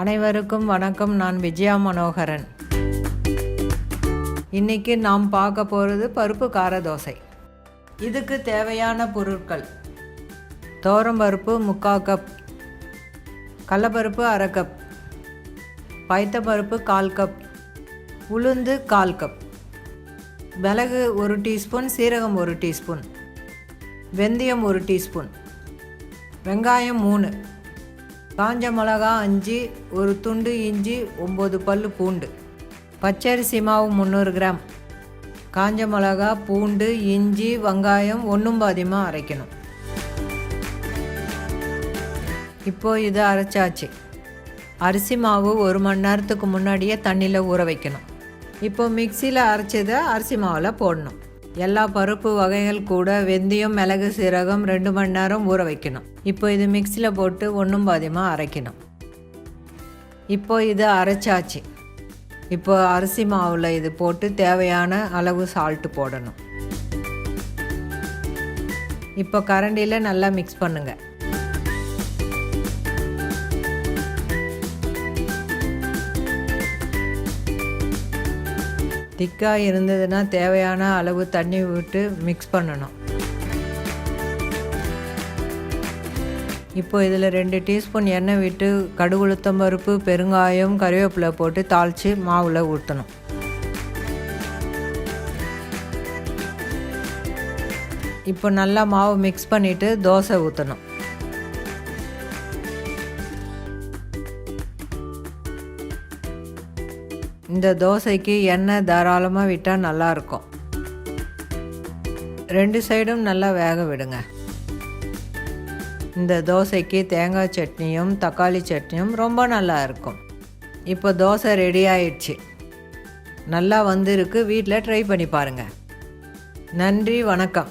அனைவருக்கும் வணக்கம். நான் விஜயா மனோகரன். இன்றைக்கி நாம் பார்க்க போகிறது பருப்பு கார தோசை. இதுக்கு தேவையான பொருட்கள்: துவரம்பருப்பு 3/4 கப், கடலைப்பருப்பு 1/2 கப், பயத்தம்பருப்பு 1/4 கப், உளுந்து 1/4 கப், மிளகு 1 டீஸ்பூன், சீரகம் 1 டீஸ்பூன், வெந்தயம் 1 டீஸ்பூன், வெங்காயம் 3, காஞ்ச மிளகா 5, ஒரு துண்டு இஞ்சி, 9 பல் பூண்டு, பச்சரிசி மாவு 300 கிராம், காஞ்ச மிளகா, பூண்டு, இஞ்சி, வெங்காயம் ஒன்றும் பாதியமாக அரைக்கணும். இப்போது இதை அரைச்சாச்சு. அரிசி மாவு 1 மணி நேரத்துக்கு முன்னாடியே தண்ணியில் ஊற வைக்கணும். இப்போது மிக்சியில் அரைச்சதை அரிசி மாவில் போடணும். எல்லா பருப்பு வகைகள் கூட வெந்தயம், மிளகு, சீரகம் 2 மணி நேரம் ஊற வைக்கணும். இப்போ இது மிக்சியில் போட்டு ஒன்றும் பாதியமாக அரைக்கணும். இப்போ இது அரைச்சாச்சு. இப்போ அரிசி மாவில் இது போட்டு தேவையான அளவு சால்ட்டு போடணும். இப்போ கரண்டியில் நல்லா மிக்ஸ் பண்ணுங்கள். திக்காக இருந்ததுன்னா தேவையான அளவு தண்ணி விட்டு மிக்ஸ் பண்ணணும். இப்போ இதில் 2 டீஸ்பூன் எண்ணெய் விட்டு கடுகு, உளுத்தம் பருப்பு, பெருங்காயம், கறிவேப்பிலை போட்டு தாளித்து மாவில் ஊற்றணும். இப்போ நல்லா மாவு மிக்ஸ் பண்ணிவிட்டு தோசை ஊற்றணும். இந்த தோசைக்கு எண்ணெய் தாராளமாக விட்டால் நல்லாயிருக்கும். 2 சைடும் நல்லா வேக விடுங்க. இந்த தோசைக்கு தேங்காய் சட்னியும் தக்காளி சட்னியும் ரொம்ப நல்லா இருக்கும். இப்போ தோசை ரெடி ஆயிடுச்சு. நல்லா வந்திருக்கு. வீட்டில் ட்ரை பண்ணி பாருங்கள். நன்றி, வணக்கம்.